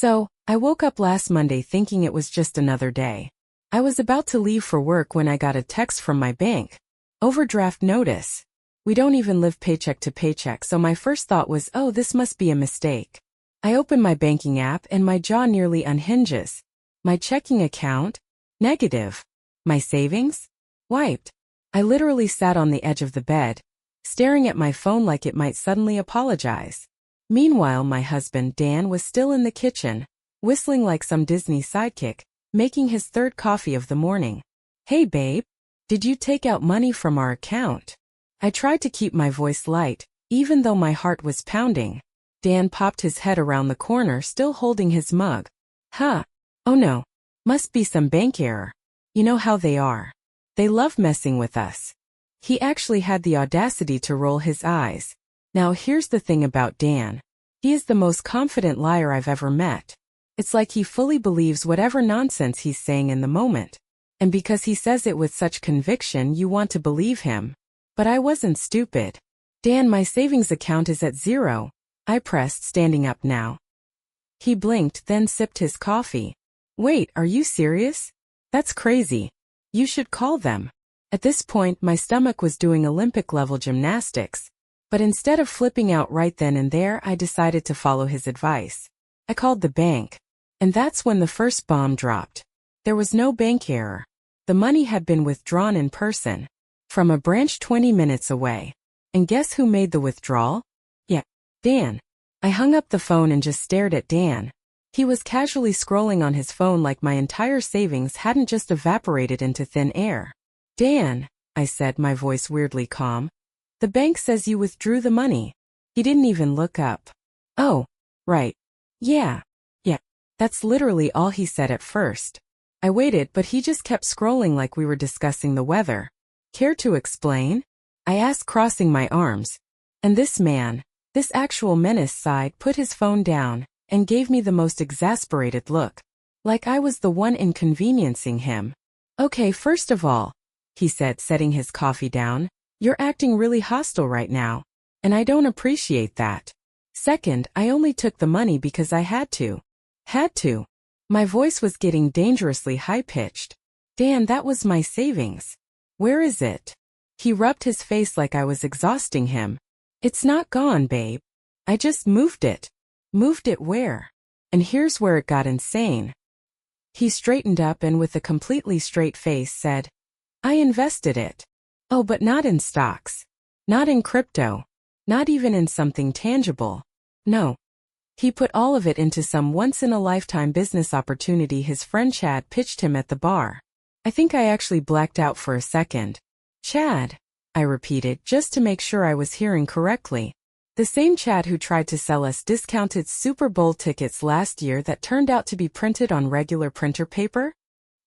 So, I woke up last Monday thinking it was just another day. I was about to leave for work when I got a text from my bank. Overdraft notice. We don't even live paycheck to paycheck, so my first thought was, oh, this must be a mistake. I open my banking app and my jaw nearly unhinges. My checking account? Negative. My savings? Wiped. I literally sat on the edge of the bed, staring at my phone like it might suddenly apologize. Meanwhile, my husband, Dan, was still in the kitchen, whistling like some Disney sidekick, making his third coffee of the morning. Hey babe, did you take out money from our account? I tried to keep my voice light, even though my heart was pounding. Dan popped his head around the corner, still holding his mug. Huh. Oh no. Must be some bank error. You know how they are. They love messing with us. He actually had the audacity to roll his eyes. Now here's the thing about Dan. He is the most confident liar I've ever met. It's like he fully believes whatever nonsense he's saying in the moment. And because he says it with such conviction, you want to believe him. But I wasn't stupid. Dan, my savings account is at 0. I pressed, standing up now. He blinked, then sipped his coffee. Wait, are you serious? That's crazy. You should call them. At this point, my stomach was doing Olympic-level gymnastics. But instead of flipping out right then and there, I decided to follow his advice. I called the bank. And that's when the first bomb dropped. There was no bank error. The money had been withdrawn in person, from a branch 20 minutes away. And guess who made the withdrawal? Yeah, Dan. I hung up the phone and just stared at Dan. He was casually scrolling on his phone like my entire savings hadn't just evaporated into thin air. Dan, I said, my voice weirdly calm. The bank says you withdrew the money. He didn't even look up. Oh, right. Yeah. That's literally all he said at first. I waited, but he just kept scrolling like we were discussing the weather. Care to explain? I asked, crossing my arms. And this man, this actual menace side, put his phone down and gave me the most exasperated look. Like I was the one inconveniencing him. Okay, first of all, he said, setting his coffee down, you're acting really hostile right now. And I don't appreciate that. Second, I only took the money because I had to. Had to. My voice was getting dangerously high-pitched. Dan, that was my savings. Where is it? He rubbed his face like I was exhausting him. It's not gone, babe. I just moved it. Moved it where? And here's where it got insane. He straightened up and with a completely straight face said, I invested it. Oh, but not in stocks. Not in crypto. Not even in something tangible. No. He put all of it into some once-in-a-lifetime business opportunity his friend Chad pitched him at the bar. I think I actually blacked out for a second. Chad, I repeated, just to make sure I was hearing correctly. The same Chad who tried to sell us discounted Super Bowl tickets last year that turned out to be printed on regular printer paper?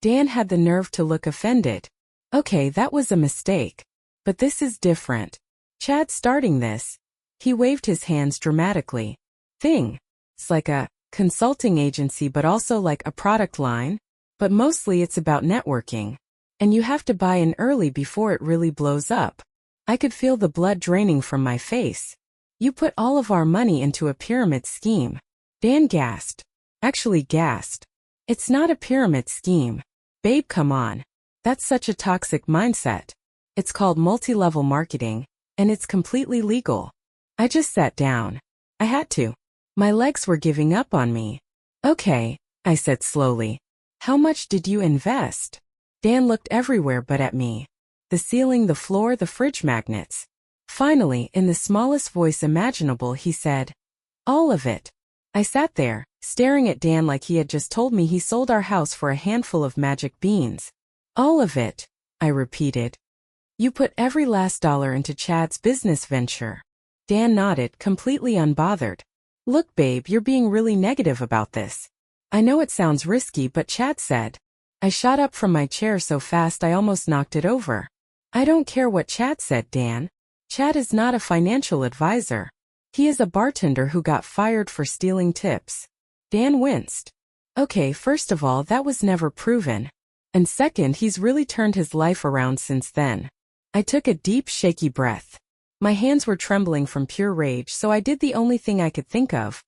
Dan had the nerve to look offended. Okay, that was a mistake. But this is different. Chad's starting this. He waved his hands dramatically. Thing. It's like a consulting agency, but also like a product line. But mostly it's about networking. And you have to buy in early before it really blows up. I could feel the blood draining from my face. You put all of our money into a pyramid scheme. Dan gasped. Actually gasped. It's not a pyramid scheme. Babe, come on. That's such a toxic mindset. It's called multi-level marketing, and it's completely legal. I just sat down. I had to. My legs were giving up on me. Okay, I said slowly. How much did you invest? Dan looked everywhere but at me. The ceiling, the floor, the fridge magnets. Finally, in the smallest voice imaginable, he said, all of it. I sat there, staring at Dan like he had just told me he sold our house for a handful of magic beans. All of it, I repeated. You put every last dollar into Chad's business venture. Dan nodded, completely unbothered. Look, babe, you're being really negative about this. I know it sounds risky, but Chad said. I shot up from my chair so fast I almost knocked it over. I don't care what Chad said, Dan. Chad is not a financial advisor. He is a bartender who got fired for stealing tips. Dan winced. Okay, first of all, that was never proven. And second, he's really turned his life around since then. I took a deep, shaky breath. My hands were trembling from pure rage, so I did the only thing I could think of.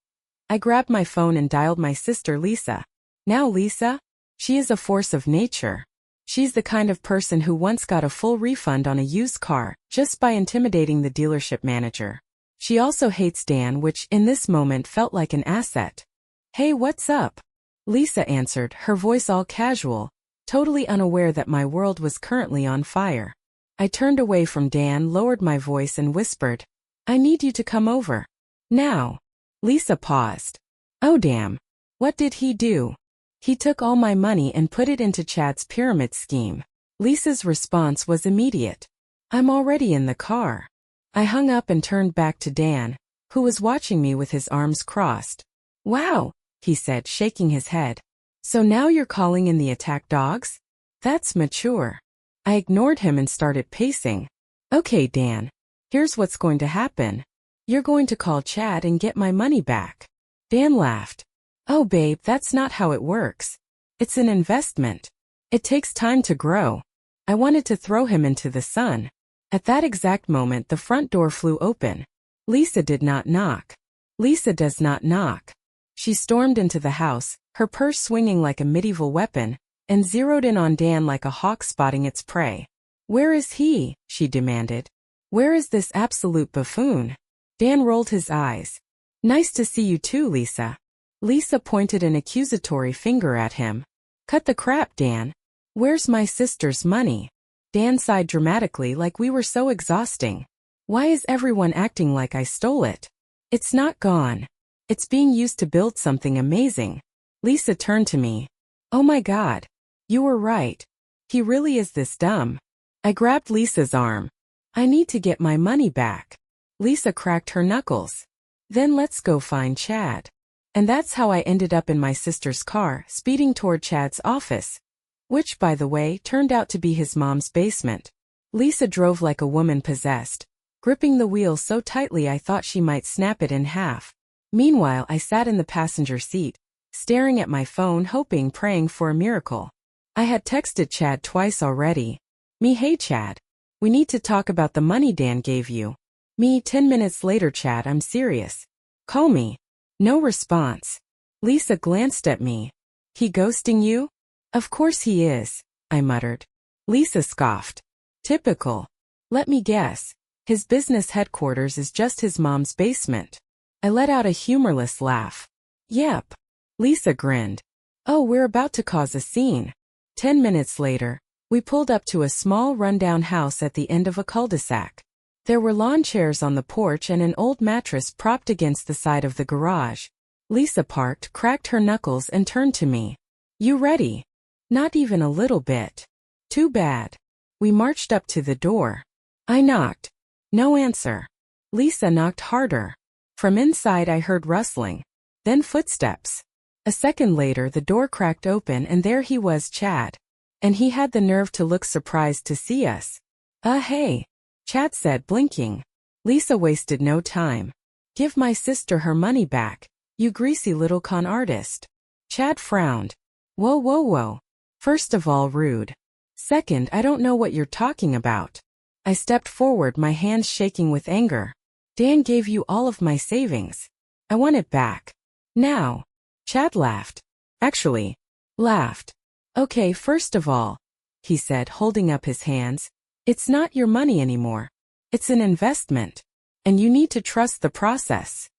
I grabbed my phone and dialed my sister Lisa. Now Lisa? She is a force of nature. She's the kind of person who once got a full refund on a used car just by intimidating the dealership manager. She also hates Dan, which in this moment felt like an asset. Hey, what's up? Lisa answered, her voice all casual, totally unaware that my world was currently on fire. I turned away from Dan, lowered my voice and whispered, I need you to come over. Now. Lisa paused. Oh damn. What did he do? He took all my money and put it into Chad's pyramid scheme. Lisa's response was immediate. I'm already in the car. I hung up and turned back to Dan, who was watching me with his arms crossed. Wow, he said, shaking his head. So now you're calling in the attack dogs? That's mature. I ignored him and started pacing. Okay, Dan. Here's what's going to happen. You're going to call Chad and get my money back. Dan laughed. Oh babe, that's not how it works. It's an investment. It takes time to grow. I wanted to throw him into the sun. At that exact moment the front door flew open. Lisa did not knock. Lisa does not knock. She stormed into the house, her purse swinging like a medieval weapon, and zeroed in on Dan like a hawk spotting its prey. Where is he? She demanded. Where is this absolute buffoon? Dan rolled his eyes. Nice to see you too, Lisa. Lisa pointed an accusatory finger at him. Cut the crap, Dan. Where's my sister's money? Dan sighed dramatically like we were so exhausting. Why is everyone acting like I stole it? It's not gone. It's being used to build something amazing. Lisa turned to me. Oh my God. You were right. He really is this dumb. I grabbed Lisa's arm. I need to get my money back. Lisa cracked her knuckles. Then let's go find Chad. And that's how I ended up in my sister's car, speeding toward Chad's office, which, by the way, turned out to be his mom's basement. Lisa drove like a woman possessed, gripping the wheel so tightly I thought she might snap it in half. Meanwhile, I sat in the passenger seat, staring at my phone, hoping, praying for a miracle. I had texted Chad twice already. Me, hey Chad. We need to talk about the money Dan gave you. Me, 10 minutes later, Chad, I'm serious. Call me. No response. Lisa glanced at me. He ghosting you? Of course he is, I muttered. Lisa scoffed. Typical. Let me guess. His business headquarters is just his mom's basement. I let out a humorless laugh. Yep. Lisa grinned. Oh, we're about to cause a scene. 10 minutes later, we pulled up to a small rundown house at the end of a cul-de-sac. There were lawn chairs on the porch and an old mattress propped against the side of the garage. Lisa parked, cracked her knuckles and turned to me. You ready? Not even a little bit. Too bad. We marched up to the door. I knocked. No answer. Lisa knocked harder. From inside I heard rustling. Then footsteps. A second later the door cracked open and there he was, Chad. And he had the nerve to look surprised to see us. Hey. Chad said, blinking. Lisa wasted no time. Give my sister her money back, you greasy little con artist. Chad frowned. Whoa, whoa, whoa. First of all, rude. Second, I don't know what you're talking about. I stepped forward, my hands shaking with anger. Dan gave you all of my savings. I want it back. Now. Chad laughed. Actually, laughed. Okay, first of all, he said, holding up his hands. It's not your money anymore. It's an investment. And you need to trust the process.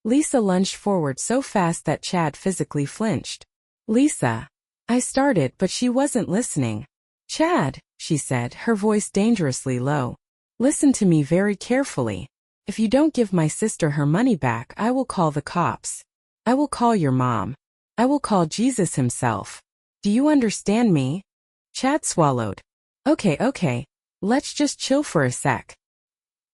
Lisa lunged forward so fast that Chad physically flinched. Lisa. I started, but she wasn't listening. Chad, she said, her voice dangerously low. Listen to me very carefully. If you don't give my sister her money back, I will call the cops. I will call your mom. I will call Jesus himself. Do you understand me? Chad swallowed. Okay. Let's just chill for a sec.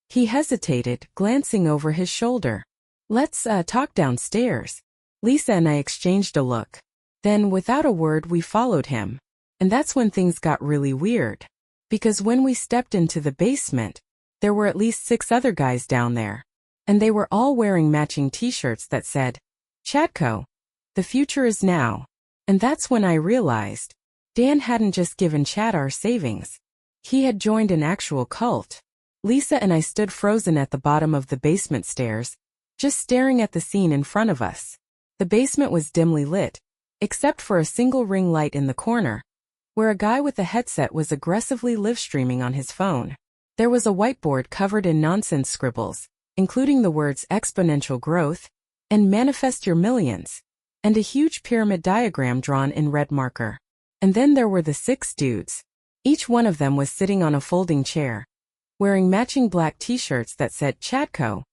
He hesitated, glancing over his shoulder. Let's talk downstairs. Lisa and I exchanged a look. Then, without a word, we followed him. And that's when things got really weird. Because when we stepped into the basement, there were at least 6 other guys down there. And they were all wearing matching t-shirts that said, Chadco. The future is now. And that's when I realized, Dan hadn't just given Chad our savings. He had joined an actual cult. Lisa and I stood frozen at the bottom of the basement stairs, just staring at the scene in front of us. The basement was dimly lit, except for a single ring light in the corner, where a guy with a headset was aggressively live-streaming on his phone. There was a whiteboard covered in nonsense scribbles, including the words exponential growth and manifest your millions, and a huge pyramid diagram drawn in red marker. And then there were the 6 dudes. Each one of them was sitting on a folding chair, wearing matching black t-shirts that said Chadco.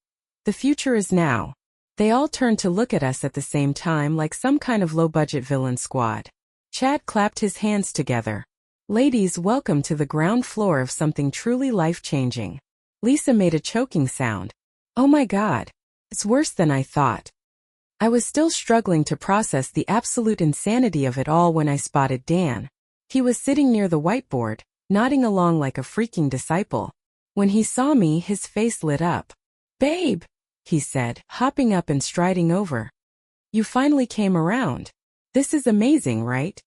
The future is now. They all turned to look at us at the same time like some kind of low-budget villain squad. Chad clapped his hands together. Ladies, welcome to the ground floor of something truly life-changing. Lisa made a choking sound. Oh my God. It's worse than I thought. I was still struggling to process the absolute insanity of it all when I spotted Dan. He was sitting near the whiteboard, nodding along like a freaking disciple. When he saw me, his face lit up. Babe, he said, hopping up and striding over. You finally came around. This is amazing, right?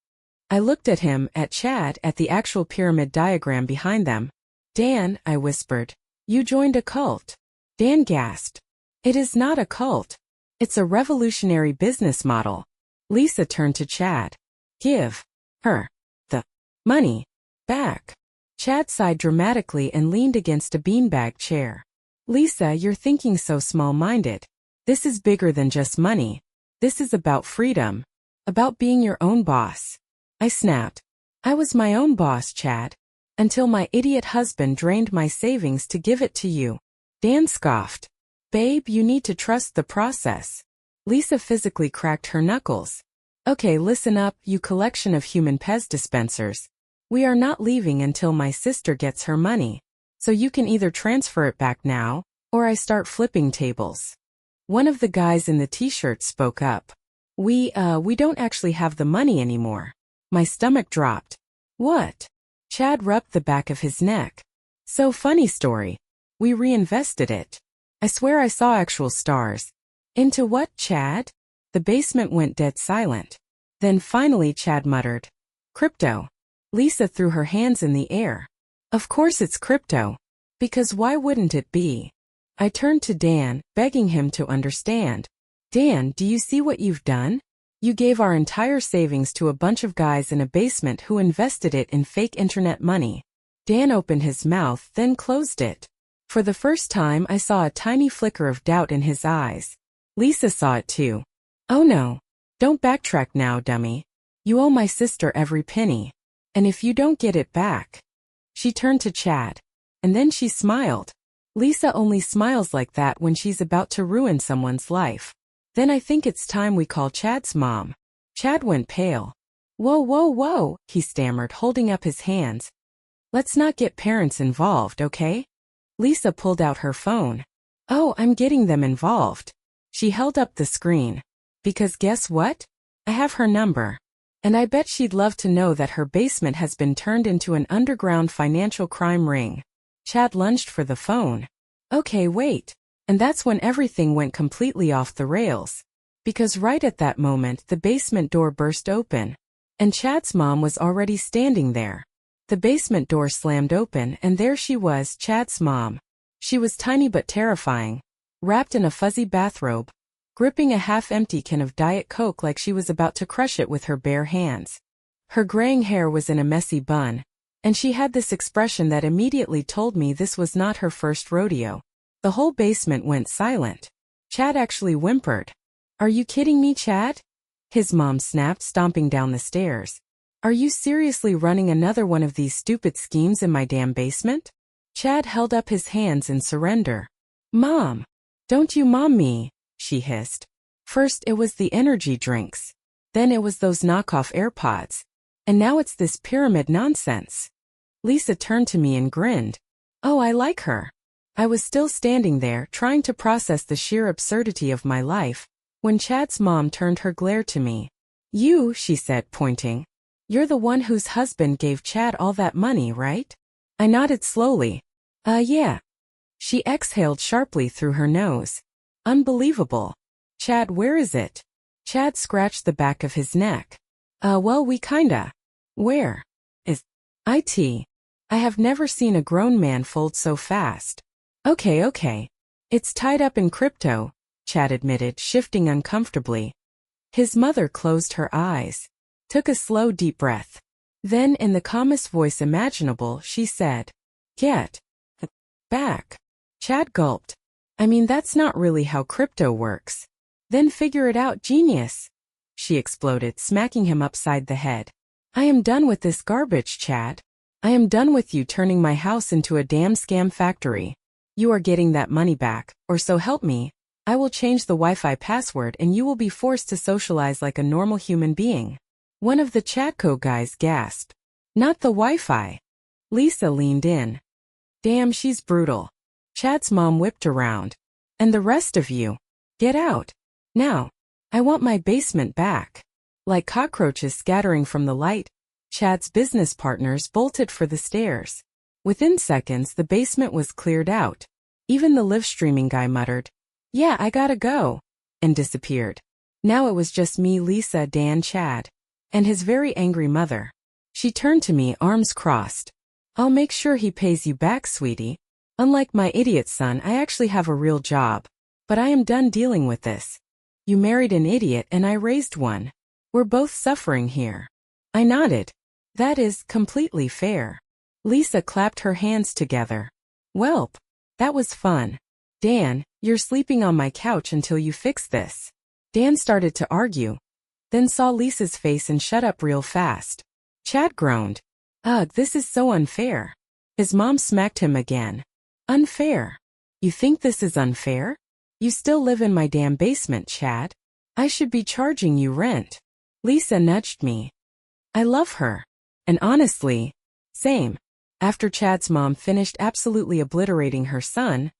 I looked at him, at Chad, at the actual pyramid diagram behind them. Dan, I whispered, you joined a cult. Dan gasped. It is not a cult. It's a revolutionary business model. Lisa turned to Chad. Give her the money back. Chad sighed dramatically and leaned against a beanbag chair. Lisa, you're thinking so small-minded. This is bigger than just money. This is about freedom. About being your own boss. I snapped. I was my own boss, Chad. Until my idiot husband drained my savings to give it to you. Dan scoffed. Babe, you need to trust the process. Lisa physically cracked her knuckles. Okay, listen up, you collection of human Pez dispensers. We are not leaving until my sister gets her money. So you can either transfer it back now, or I start flipping tables. One of the guys in the t-shirt spoke up. We don't actually have the money anymore. My stomach dropped. What? Chad rubbed the back of his neck. So funny story. We reinvested it. I swear I saw actual stars. Into what, Chad? The basement went dead silent. Then finally Chad muttered. Crypto. Lisa threw her hands in the air. Of course it's crypto. Because why wouldn't it be? I turned to Dan, begging him to understand. Dan, do you see what you've done? You gave our entire savings to a bunch of guys in a basement who invested it in fake internet money. Dan opened his mouth, then closed it. For the first time I saw a tiny flicker of doubt in his eyes. Lisa saw it too. Oh no. Don't backtrack now, dummy. You owe my sister every penny. And if you don't get it back. She turned to Chad. And then she smiled. Lisa only smiles like that when she's about to ruin someone's life. Then I think it's time we call Chad's mom. Chad went pale. Whoa, whoa, whoa, he stammered, holding up his hands. Let's not get parents involved, okay? Lisa pulled out her phone. Oh, I'm getting them involved. She held up the screen. Because guess what? I have her number. And I bet she'd love to know that her basement has been turned into an underground financial crime ring. Chad lunged for the phone. Okay, wait. And that's when everything went completely off the rails. Because right at that moment the basement door burst open. And Chad's mom was already standing there. The basement door slammed open and there she was, Chad's mom. She was tiny but terrifying. Wrapped in a fuzzy bathrobe. Gripping a half-empty can of Diet Coke like she was about to crush it with her bare hands. Her graying hair was in a messy bun. And she had this expression that immediately told me this was not her first rodeo. The whole basement went silent. Chad actually whimpered. Are you kidding me, Chad? His mom snapped, stomping down the stairs. Are you seriously running another one of these stupid schemes in my damn basement? Chad held up his hands in surrender. Mom! Don't you mom me, she hissed. First it was the energy drinks. Then it was those knockoff AirPods. And now it's this pyramid nonsense. Lisa turned to me and grinned. Oh, I like her. I was still standing there, trying to process the sheer absurdity of my life, when Chad's mom turned her glare to me. You, she said, pointing. You're the one whose husband gave Chad all that money, right? I nodded slowly. Yeah. She exhaled sharply through her nose. Unbelievable. Chad, where is it? Chad scratched the back of his neck. Well, we kinda. Where? Is it? I have never seen a grown man fold so fast. Okay. It's tied up in crypto, Chad admitted, shifting uncomfortably. His mother closed her eyes, took a slow deep breath. Then, in the calmest voice imaginable, she said, "Get back." Chad gulped. "I mean, that's not really how crypto works." "Then figure it out, genius," she exploded, smacking him upside the head. "I am done with this garbage, Chad. I am done with you turning my house into a damn scam factory. You are getting that money back, or so help me. I will change the Wi-Fi password and you will be forced to socialize like a normal human being." One of the Chatco guys gasped. "Not the Wi-Fi." Lisa leaned in. "Damn, she's brutal." Chad's mom whipped around. "And the rest of you, get out. Now. I want my basement back." Like cockroaches scattering from the light, Chad's business partners bolted for the stairs. Within seconds, the basement was cleared out. Even the live streaming guy muttered, "Yeah, I gotta go," and disappeared. Now it was just me, Lisa, Dan, Chad, and his very angry mother. She turned to me, arms crossed. "I'll make sure he pays you back, sweetie. Unlike my idiot son, I actually have a real job. But I am done dealing with this. You married an idiot and I raised one. We're both suffering here." I nodded. "That is completely fair." Lisa clapped her hands together. "Welp. That was fun. Dan, you're sleeping on my couch until you fix this." Dan started to argue, then saw Lisa's face and shut up real fast. Chad groaned. "Ugh, this is so unfair." His mom smacked him again. "Unfair? You think this is unfair? You still live in my damn basement, Chad. I should be charging you rent." Lisa nudged me. I love her. And honestly, same. After Chad's mom finished absolutely obliterating her son,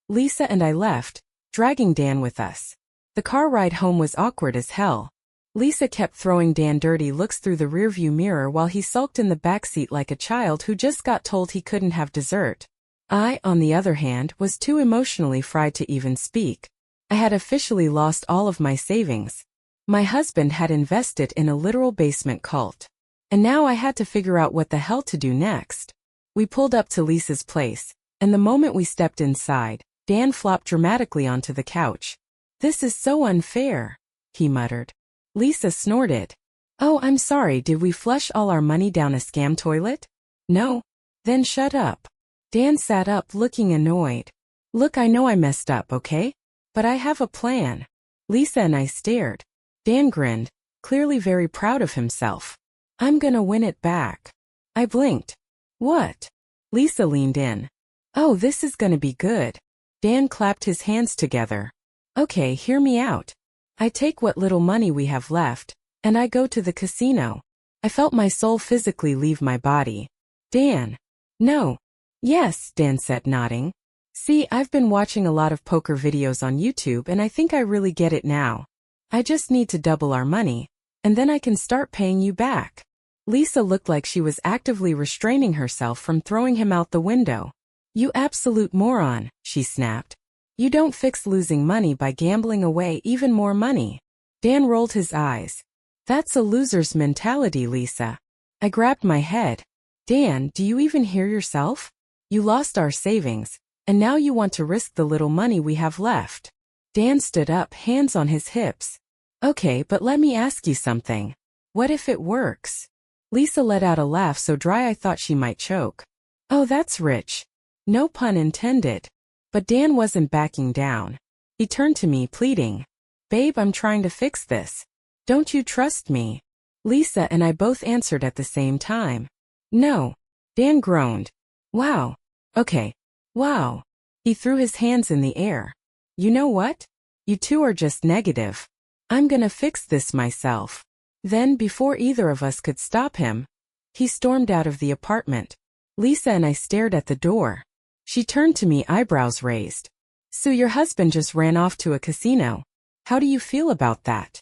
Lisa and I left, dragging Dan with us. The car ride home was awkward as hell. Lisa kept throwing Dan dirty looks through the rearview mirror while he sulked in the backseat like a child who just got told he couldn't have dessert. I, on the other hand, was too emotionally fried to even speak. I had officially lost all of my savings. My husband had invested in a literal basement cult. And now I had to figure out what the hell to do next. We pulled up to Lisa's place, and the moment we stepped inside, Dan flopped dramatically onto the couch. "This is so unfair," he muttered. Lisa snorted. "Oh, I'm sorry, did we flush all our money down a scam toilet?" "No." "Then shut up." Dan sat up looking annoyed. "Look, I know I messed up, okay? But I have a plan." Lisa and I stared. Dan grinned, clearly very proud of himself. "I'm gonna win it back." I blinked. "What?" Lisa leaned in. "Oh, this is gonna be good." Dan clapped his hands together. "Okay, hear me out. I take what little money we have left, and I go to the casino." I felt my soul physically leave my body. "Dan." "No." "Yes," Dan said, nodding. "See, I've been watching a lot of poker videos on YouTube and I think I really get it now. I just need to double our money, and then I can start paying you back." Lisa looked like she was actively restraining herself from throwing him out the window. "You absolute moron," she snapped. "You don't fix losing money by gambling away even more money." Dan rolled his eyes. "That's a loser's mentality, Lisa." I grabbed my head. "Dan, do you even hear yourself? You lost our savings, and now you want to risk the little money we have left." Dan stood up, hands on his hips. "Okay, but let me ask you something. What if it works?" Lisa let out a laugh so dry I thought she might choke. "Oh, that's rich." No pun intended. But Dan wasn't backing down. He turned to me, pleading. "Babe, I'm trying to fix this. Don't you trust me?" Lisa and I both answered at the same time. "No." Dan groaned. "Wow. Okay. Wow." He threw his hands in the air. "You know what? You two are just negative. I'm gonna fix this myself." Then, before either of us could stop him, he stormed out of the apartment. Lisa and I stared at the door. She turned to me, eyebrows raised. "So your husband just ran off to a casino. How do you feel about that?"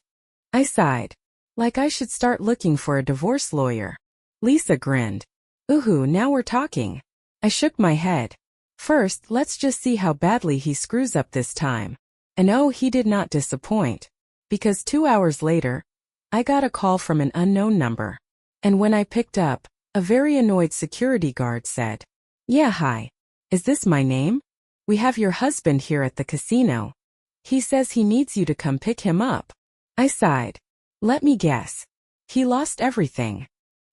I sighed. Like I should start looking for a divorce lawyer. Lisa grinned. "Ooh, now we're talking." I shook my head. "First, let's just see how badly he screws up this time." And oh, he did not disappoint. Because 2 hours later, I got a call from an unknown number. And when I picked up, a very annoyed security guard said, "Yeah, hi. Is this my name? We have your husband here at the casino. He says he needs you to come pick him up." I sighed. Let me guess. He lost everything.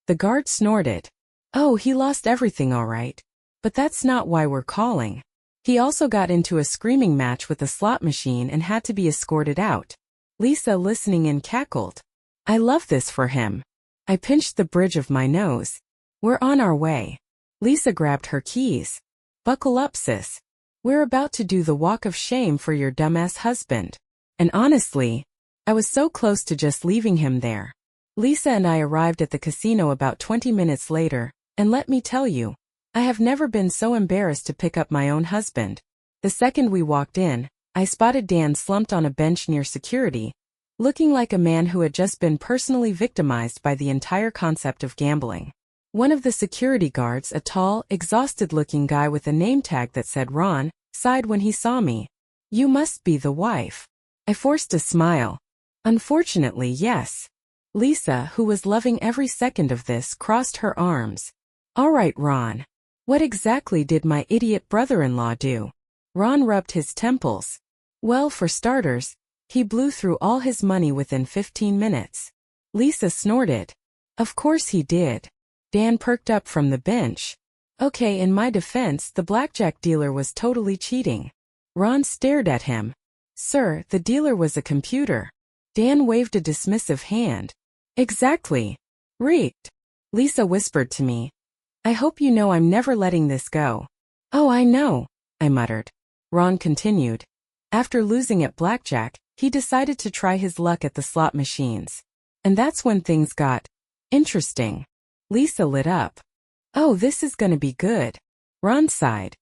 The guard snorted. Oh, he lost everything all right. But that's not why we're calling. He also got into a screaming match with a slot machine and had to be escorted out. Lisa, listening in, cackled. I love this for him. I pinched the bridge of my nose. We're on our way. Lisa grabbed her keys. Buckle up, sis. We're about to do the walk of shame for your dumbass husband. And honestly, I was so close to just leaving him there. Lisa and I arrived at the casino about 20 minutes later, and let me tell you, I have never been so embarrassed to pick up my own husband. The second we walked in, I spotted Dan slumped on a bench near security, looking like a man who had just been personally victimized by the entire concept of gambling. One of the security guards, a tall, exhausted-looking guy with a name tag that said Ron, sighed when he saw me. You must be the wife. I forced a smile. Unfortunately, yes. Lisa, who was loving every second of this, crossed her arms. All right, Ron. What exactly did my idiot brother-in-law do? Ron rubbed his temples. Well, for starters, he blew through all his money within 15 minutes. Lisa snorted. Of course he did. Dan perked up from the bench. Okay, in my defense, the blackjack dealer was totally cheating. Ron stared at him. Sir, the dealer was a computer. Dan waved a dismissive hand. Exactly. Rigged. Lisa whispered to me. I hope you know I'm never letting this go. Oh, I know, I muttered. Ron continued. After losing at blackjack, he decided to try his luck at the slot machines. And that's when things got interesting. Lisa lit up. Oh, this is gonna be good. Ron sighed.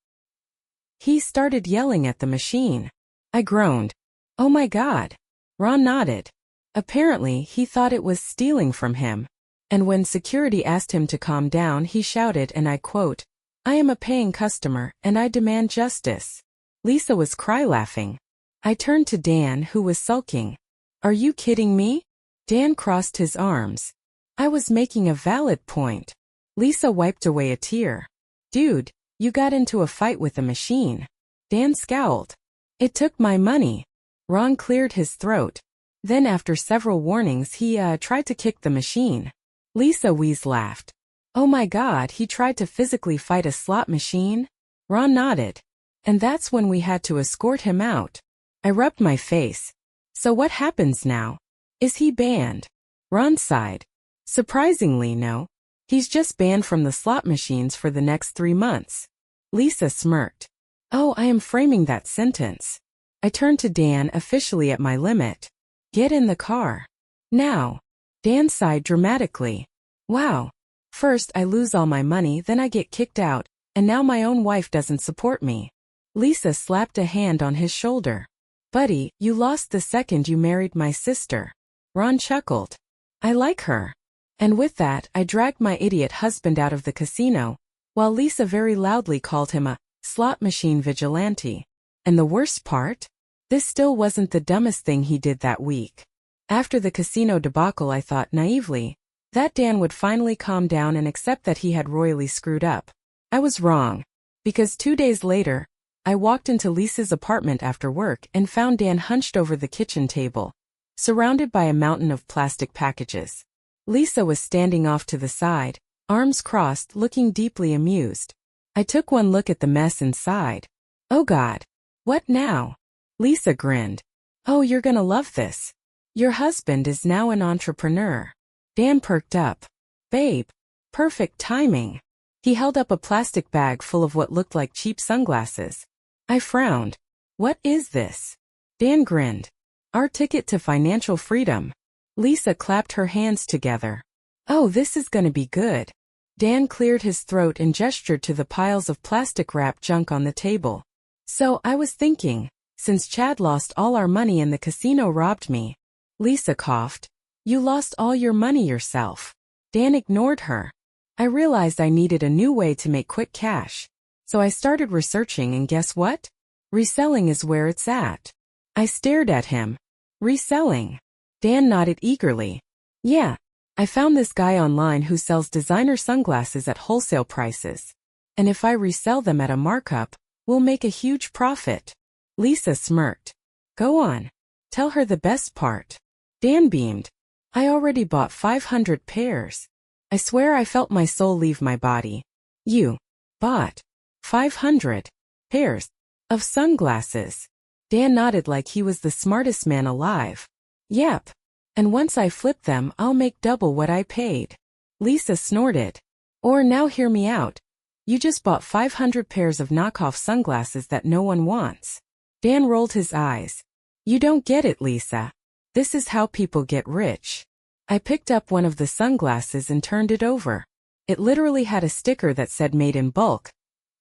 He started yelling at the machine. I groaned. Oh my God. Ron nodded. Apparently, he thought it was stealing from him. And when security asked him to calm down, he shouted, and I quote, I am a paying customer, and I demand justice. Lisa was cry-laughing. I turned to Dan, who was sulking. Are you kidding me? Dan crossed his arms. I was making a valid point. Lisa wiped away a tear. Dude, you got into a fight with a machine. Dan scowled. It took my money. Ron cleared his throat. Then after several warnings he tried to kick the machine. Lisa wheezed laughed. Oh my God, he tried to physically fight a slot machine? Ron nodded. And that's when we had to escort him out. I rubbed my face. So what happens now? Is he banned? Ron sighed. Surprisingly, no. He's just banned from the slot machines for the next 3 months. Lisa smirked. Oh, I am framing that sentence. I turned to Dan, officially at my limit. Get in the car. Now. Dan sighed dramatically. Wow. First I lose all my money, then I get kicked out, and now my own wife doesn't support me. Lisa slapped a hand on his shoulder. Buddy, you lost the second you married my sister. Ron chuckled. I like her. And with that, I dragged my idiot husband out of the casino, while Lisa very loudly called him a slot machine vigilante. And the worst part? This still wasn't the dumbest thing he did that week. After the casino debacle, I thought naively that Dan would finally calm down and accept that he had royally screwed up. I was wrong. Because 2 days later, I walked into Lisa's apartment after work and found Dan hunched over the kitchen table, surrounded by a mountain of plastic packages. Lisa was standing off to the side, arms crossed, looking deeply amused. I took one look at the mess inside. Oh God. What now? Lisa grinned. Oh, you're gonna love this. Your husband is now an entrepreneur. Dan perked up. Babe. Perfect timing. He held up a plastic bag full of what looked like cheap sunglasses. I frowned. What is this? Dan grinned. Our ticket to financial freedom. Lisa clapped her hands together. Oh, this is gonna be good. Dan cleared his throat and gestured to the piles of plastic wrap junk on the table. So, I was thinking, since Chad lost all our money and the casino robbed me. Lisa coughed. You lost all your money yourself. Dan ignored her. I realized I needed a new way to make quick cash. So I started researching, and guess what? Reselling is where it's at. I stared at him. Reselling. Dan nodded eagerly. Yeah. I found this guy online who sells designer sunglasses at wholesale prices. And if I resell them at a markup, we'll make a huge profit. Lisa smirked. Go on. Tell her the best part. Dan beamed. I already bought 500 pairs. I swear I felt my soul leave my body. You bought 500 pairs of sunglasses. Dan nodded like he was the smartest man alive. Yep. And once I flip them, I'll make double what I paid. Lisa snorted. Or now hear me out. You just bought 500 pairs of knockoff sunglasses that no one wants. Dan rolled his eyes. You don't get it, Lisa. This is how people get rich. I picked up one of the sunglasses and turned it over. It literally had a sticker that said made in bulk.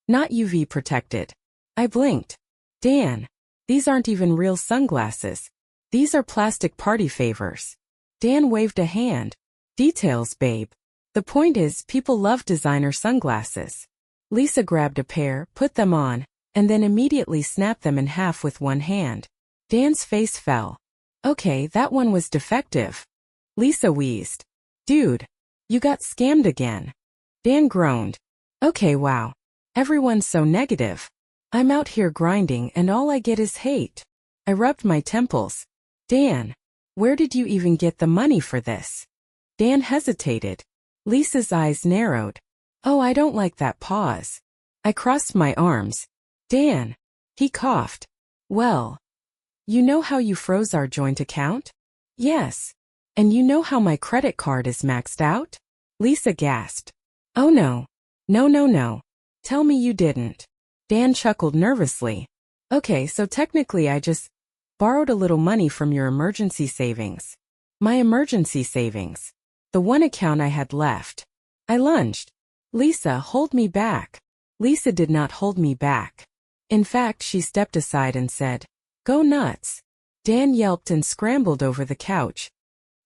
Not UV protected. I blinked. Dan, these aren't even real sunglasses. These are plastic party favors. Dan waved a hand. Details, babe. The point is, people love designer sunglasses. Lisa grabbed a pair, put them on, and then immediately snapped them in half with one hand. Dan's face fell. Okay, that one was defective. Lisa wheezed. Dude, you got scammed again. Dan groaned. Okay, wow. Everyone's so negative. I'm out here grinding and all I get is hate. I rubbed my temples. Dan, where did you even get the money for this? Dan hesitated. Lisa's eyes narrowed. Oh, I don't like that pause. I crossed my arms. Dan. He coughed. Well, you know how you froze our joint account? Yes. And you know how my credit card is maxed out? Lisa gasped. Oh no. No. Tell me you didn't. Dan chuckled nervously. Okay, so technically I just borrowed a little money from your emergency savings. My emergency savings. The one account I had left. I lunged. Lisa, hold me back. Lisa did not hold me back. In fact, she stepped aside and said, Go nuts. Dan yelped and scrambled over the couch.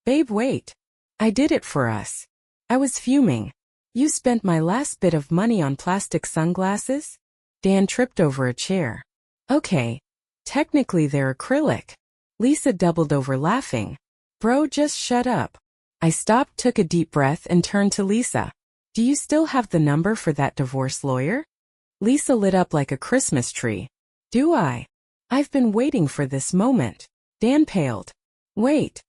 Babe, wait. I did it for us. I was fuming. You spent my last bit of money on plastic sunglasses? Dan tripped over a chair. Okay. Technically they're acrylic. Lisa doubled over laughing. Bro, just shut up. I stopped, took a deep breath and turned to Lisa. Do you still have the number for that divorce lawyer? Lisa lit up like a Christmas tree. Do I? I've been waiting for this moment. Dan paled. Wait.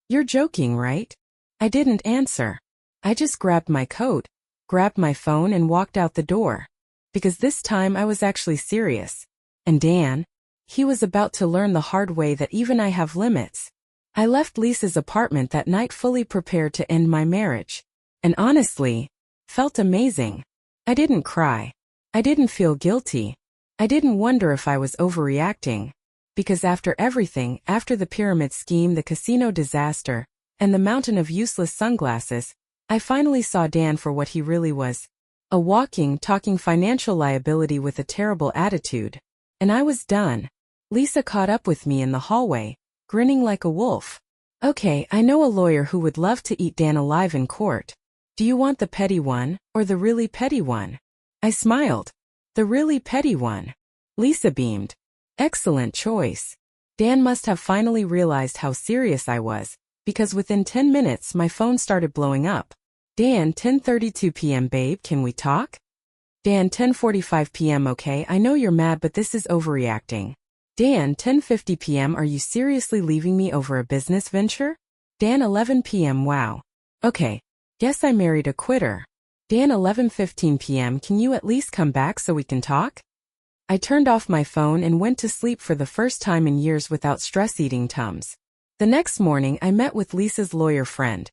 You're joking, right? I didn't answer. I just grabbed my coat, grabbed my phone and walked out the door. Because this time I was actually serious. And Dan? He was about to learn the hard way that even I have limits. I left Lisa's apartment that night fully prepared to end my marriage. And honestly, felt amazing. I didn't cry. I didn't feel guilty. I didn't wonder if I was overreacting. Because after everything, after the pyramid scheme, the casino disaster, and the mountain of useless sunglasses, I finally saw Dan for what he really was. A walking, talking financial liability with a terrible attitude. And I was done. Lisa caught up with me in the hallway, grinning like a wolf. Okay, I know a lawyer who would love to eat Dan alive in court. Do you want the petty one, or the really petty one? I smiled. The really petty one. Lisa beamed. Excellent choice. Dan must have finally realized how serious I was, because within 10 minutes my phone started blowing up. Dan, 10:32 p.m. babe, can we talk? Dan, 10:45 p.m. okay, I know you're mad but this is overreacting. Dan, 10:50 p.m. are you seriously leaving me over a business venture? Dan, 11 p.m. wow. Okay. Guess I married a quitter. Dan, 11:15 p.m. can you at least come back so we can talk? I turned off my phone and went to sleep for the first time in years without stress-eating Tums. The next morning I met with Lisa's lawyer friend.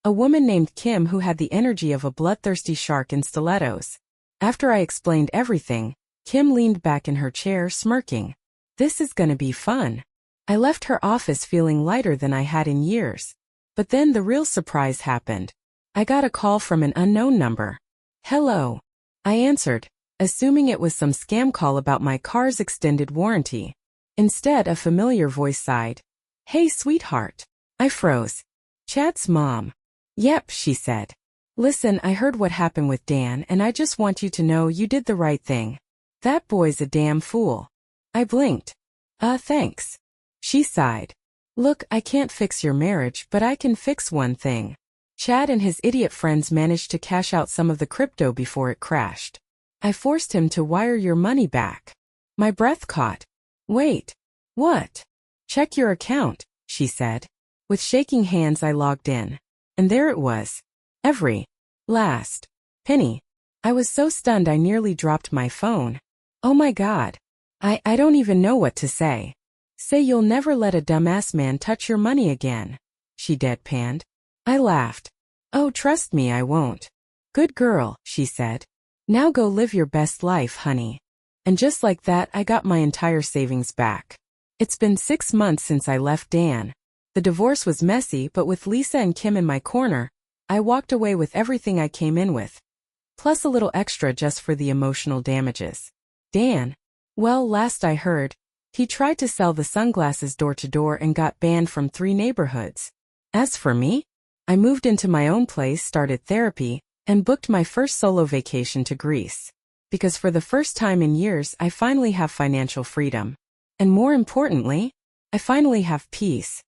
A woman named Kim who had the energy of a bloodthirsty shark in stilettos. After I explained everything, Kim leaned back in her chair smirking. This is gonna be fun. I left her office feeling lighter than I had in years. But then the real surprise happened. I got a call from an unknown number. Hello. I answered, assuming it was some scam call about my car's extended warranty. Instead, a familiar voice sighed. Hey, sweetheart. I froze. Chad's mom. Yep, she said. Listen, I heard what happened with Dan and I just want you to know you did the right thing. That boy's a damn fool. I blinked. Thanks. She sighed. Look, I can't fix your marriage, but I can fix one thing. Chad and his idiot friends managed to cash out some of the crypto before it crashed. I forced him to wire your money back. My breath caught. Wait. What? Check your account, she said. With shaking hands, I logged in. And there it was. Every last penny. I was so stunned I nearly dropped my phone. Oh my God. I don't even know what to say. Say you'll never let a dumbass man touch your money again. She deadpanned. I laughed. Oh, trust me, I won't. Good girl, she said. Now go live your best life, honey. And just like that, I got my entire savings back. It's been 6 months since I left Dan. The divorce was messy, but with Lisa and Kim in my corner, I walked away with everything I came in with. Plus a little extra just for the emotional damages. Dan? Well, last I heard, he tried to sell the sunglasses door to door and got banned from 3 neighborhoods. As for me, I moved into my own place, started therapy, and booked my first solo vacation to Greece. Because for the first time in years, I finally have financial freedom. And more importantly, I finally have peace.